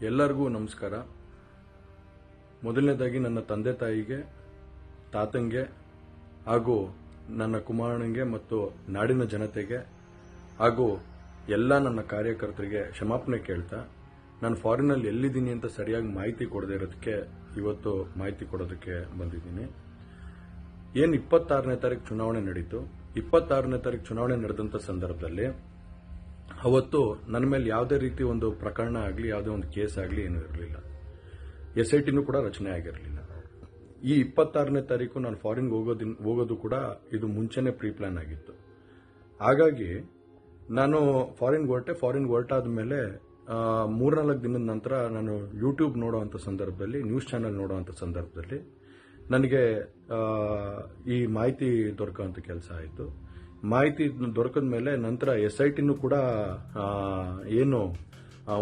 ಎಲ್ಲರಿಗೂ ನಮಸ್ಕಾರ. ಮೊದಲನೇದಾಗಿ ನನ್ನ ತಂದೆ ತಾಯಿಗೆ, ತಾತಂಗೆ ಹಾಗೂ ನನ್ನ ಕುಮಾರನಿಗೆ ಮತ್ತು ನಾಡಿನ ಜನತೆಗೆ ಹಾಗೂ ಎಲ್ಲ ನನ್ನ ಕಾರ್ಯಕರ್ತರಿಗೆ ಕ್ಷಮಾಪಣೆ ಕೇಳ್ತಾ, ನಾನು ಫಾರಿನಲ್ಲಿ ಎಲ್ಲಿದ್ದೀನಿ ಅಂತ ಸರಿಯಾಗಿ ಮಾಹಿತಿ ಕೊಡದೇ ಇರೋದಕ್ಕೆ ಇವತ್ತು ಮಾಹಿತಿ ಕೊಡೋದಕ್ಕೆ ಬಂದಿದ್ದೀನಿ. ಏನು 26ನೇ ತಾರೀಕು ಚುನಾವಣೆ ನಡೀತು. 26ನೇ ತಾರೀಕು ಚುನಾವಣೆ ನಡೆದಂಥ ಸಂದರ್ಭದಲ್ಲಿ ಅವತ್ತು ನನ್ನ ಮೇಲೆ ಯಾವುದೇ ರೀತಿ ಒಂದು ಪ್ರಕರಣ ಆಗಲಿ, ಯಾವುದೇ ಒಂದು ಕೇಸ್ ಆಗಲಿ ಏನೂ ಇರಲಿಲ್ಲ. SITನೂ ಕೂಡ ರಚನೆ ಆಗಿರಲಿಲ್ಲ. ಈ 26ನೇ ತಾರೀಕು ನಾನು ಫಾರಿನ್ಗೆ ಹೋಗೋದು ಕೂಡ ಇದು ಮುಂಚೆನೇ ಪ್ರೀ ಪ್ಲಾನ್ ಆಗಿತ್ತು. ಹಾಗಾಗಿ ನಾನು ಫಾರಿನ್ಗೆ ಹೊರಟಾದ ಮೇಲೆ 3-4 ದಿನದ ನಂತರ ನಾನು ಯೂಟ್ಯೂಬ್ ನೋಡುವಂಥ ಸಂದರ್ಭದಲ್ಲಿ, ನ್ಯೂಸ್ ಚಾನೆಲ್ ನೋಡುವಂಥ ಸಂದರ್ಭದಲ್ಲಿ ನನಗೆ ಈ ಮಾಹಿತಿ ದೊರಕುವಂಥ ಕೆಲಸ ಆಯಿತು. ಮಾಹಿತಿ ದೊರಕಿದ ಮೇಲೆ ನಂತರ SITನೂ ಕೂಡ ಏನು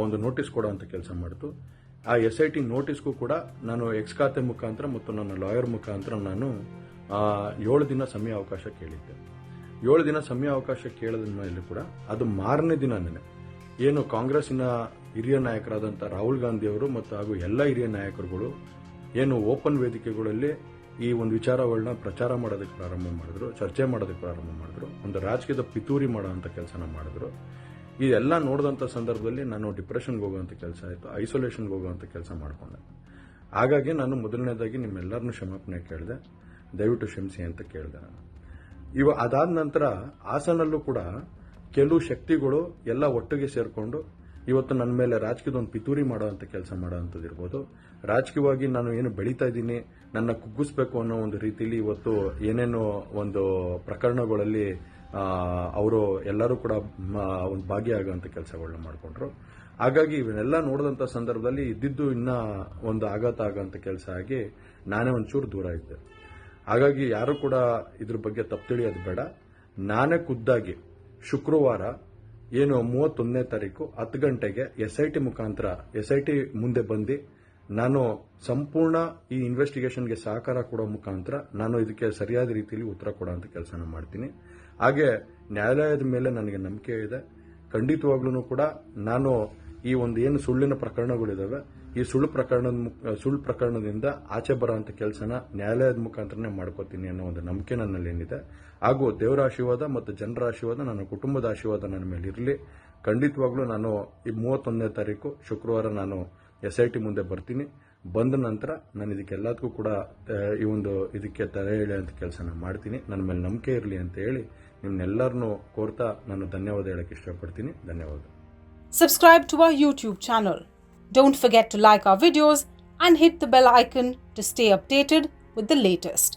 ಒಂದು ನೋಟಿಸ್ ಕೊಡುವಂಥ ಕೆಲಸ ಮಾಡಿತು. ಆ SIT ನೋಟಿಸ್ಗೂ ಕೂಡ ನಾನು ಎಕ್ಸ್ ಖಾತೆ ಮುಖಾಂತರ ಮತ್ತು ನನ್ನ ಲಾಯರ್ ಮುಖಾಂತರ ನಾನು 7 ದಿನ ಸಮಯ ಅವಕಾಶ ಕೇಳಿದ್ದೆ. 7 ದಿನ ಸಮಯ ಅವಕಾಶ ಕೇಳಿದ ಮೇಲೆ ಕೂಡ ಅದು ಮಾರನೇ ದಿನನೇ ಏನು ಕಾಂಗ್ರೆಸ್ಸಿನ ಹಿರಿಯ ನಾಯಕರಾದಂಥ ರಾಹುಲ್ ಗಾಂಧಿ ಅವರು ಮತ್ತು ಹಾಗೂ ಎಲ್ಲ ಹಿರಿಯ ನಾಯಕರುಗಳು ಏನು ಓಪನ್ ವೇದಿಕೆಗಳಲ್ಲಿ ಈ ಒಂದು ವಿಚಾರಗಳನ್ನ ಪ್ರಚಾರ ಮಾಡೋದಕ್ಕೆ ಪ್ರಾರಂಭ ಮಾಡಿದ್ರು, ಚರ್ಚೆ ಮಾಡೋದಕ್ಕೆ ಪ್ರಾರಂಭ ಮಾಡಿದ್ರು, ಒಂದು ರಾಜಕೀಯದ ಪಿತೂರಿ ಮಾಡೋವಂಥ ಕೆಲಸನ ಮಾಡಿದ್ರು. ಇದೆಲ್ಲ ನೋಡಿದಂಥ ಸಂದರ್ಭದಲ್ಲಿ ನಾನು ಡಿಪ್ರೆಷನ್ಗೆ ಹೋಗುವಂಥ ಕೆಲಸ ಆಯಿತು, ಐಸೋಲೇಷನ್ಗೆ ಹೋಗುವಂಥ ಕೆಲಸ ಮಾಡಿಕೊಂಡೆ. ಹಾಗಾಗಿ ನಾನು ಮೊದಲನೇದಾಗಿ ನಿಮ್ಮೆಲ್ಲರನ್ನೂ ಕ್ಷಮಾಪಣೆ ಕೇಳಿದೆ, ದಯವಿಟ್ಟು ಕ್ಷಮಿಸಿ ಅಂತ ಕೇಳಿದೆ. ನಾನು ಅದಾದ ನಂತರ ಹಾಸನಲ್ಲೂ ಕೂಡ ಕೆಲವು ಶಕ್ತಿಗಳು ಎಲ್ಲ ಒಟ್ಟಿಗೆ ಸೇರಿಕೊಂಡು ಇವತ್ತು ನನ್ನ ಮೇಲೆ ರಾಜಕೀಯದ ಒಂದು ಪಿತೂರಿ ಮಾಡುವಂಥ ಕೆಲಸ ಮಾಡೋವಂಥದ್ದು ಇರ್ಬೋದು. ರಾಜಕೀಯವಾಗಿ ನಾನು ಏನು ಬೆಳೀತಾ ಇದ್ದೀನಿ, ನನ್ನ ಕುಗ್ಗಿಸ್ಬೇಕು ಅನ್ನೋ ಒಂದು ರೀತಿಯಲ್ಲಿ ಇವತ್ತು ಏನೇನೋ ಒಂದು ಪ್ರಕರಣಗಳಲ್ಲಿ ಅವರು ಎಲ್ಲರೂ ಕೂಡ ಒಂದು ಭಾಗಿಯಾಗುವಂಥ ಕೆಲಸಗಳನ್ನ ಮಾಡಿಕೊಂಡ್ರು. ಹಾಗಾಗಿ ಇವನ್ನೆಲ್ಲ ನೋಡಿದಂಥ ಸಂದರ್ಭದಲ್ಲಿ ಇದ್ದಿದ್ದು ಇನ್ನೂ ಒಂದು ಆಘಾತ ಆಗೋಂಥ ಕೆಲಸ ಆಗಿ ನಾನೇ ಒಂಚೂರು ದೂರ ಇದ್ದೆ. ಹಾಗಾಗಿ ಯಾರು ಕೂಡ ಇದ್ರ ಬಗ್ಗೆ ತಪ್ಪು ತಿಳಿಯೋದು ಬೇಡ. ನಾನೇ ಖುದ್ದಾಗಿ ಶುಕ್ರವಾರ ಏನು 31ನೇ ತಾರೀಕು 10 ಗಂಟೆಗೆ SIT ಮುಖಾಂತರ SIT ಮುಂದೆ ಬಂದು ನಾನು ಸಂಪೂರ್ಣ ಈ ಇನ್ವೆಸ್ಟಿಗೇಷನ್ಗೆ ಸಹಕಾರ ಕೊಡೋ ಮುಖಾಂತರ ನಾನು ಇದಕ್ಕೆ ಸರಿಯಾದ ರೀತಿಯಲ್ಲಿ ಉತ್ತರ ಕೊಡುವಂಥ ಕೆಲಸನ ಮಾಡ್ತೀನಿ. ಹಾಗೆ ನ್ಯಾಯಾಲಯದ ಮೇಲೆ ನನಗೆ ನಂಬಿಕೆ ಇದೆ. ಖಂಡಿತವಾಗ್ಲೂ ಕೂಡ ನಾನು ಈ ಒಂದು ಏನು ಸುಳ್ಳಿನ ಪ್ರಕರಣಗಳಿದಾವೆ, ಈ ಸುಳ್ಳು ಪ್ರಕರಣದಿಂದ ಆಚೆ ಬರೋಂಥ ಕೆಲಸನ ನ್ಯಾಯಾಲಯದ ಮುಖಾಂತರನೇ ಮಾಡ್ಕೋತೀನಿ ಅನ್ನೋ ಒಂದು ನಂಬಿಕೆ ನನ್ನಲ್ಲಿ ಏನಿದೆ. ಹಾಗೂ ದೇವರ ಆಶೀರ್ವಾದ ಮತ್ತು ಜನರ ಆಶೀರ್ವಾದ, ನನ್ನ ಕುಟುಂಬದ ಆಶೀರ್ವಾದ ನನ್ನ ಮೇಲೆ ಇರಲಿ. ಖಂಡಿತವಾಗ್ಲೂ ನಾನು ಈ 31ನೇ ತಾರೀಕು ಶುಕ್ರವಾರ ನಾನು SIT ಮುಂದೆ ಬರ್ತೀನಿ. ಬಂದ ನಂತರ ನಾನು ಇದಕ್ಕೆಲ್ಲದಕ್ಕೂ ಕೂಡ ಇದಕ್ಕೆ ತಲೆ ಎಳೆಯುವಂಥ ಕೆಲಸನ ಮಾಡ್ತೀನಿ. ನನ್ನ ಮೇಲೆ ನಂಬಿಕೆ ಇರಲಿ ಅಂತ ಹೇಳಿ ನಿಮ್ನೆಲ್ಲರನ್ನೂ ಕೋರ್ತಾ ನಾನು ಧನ್ಯವಾದ ಹೇಳಕ್ಕೆ ಇಷ್ಟಪಡ್ತೀನಿ. ಧನ್ಯವಾದ. Subscribe to our YouTube channel. Don't forget to like our videos and hit the bell icon to stay updated with the latest.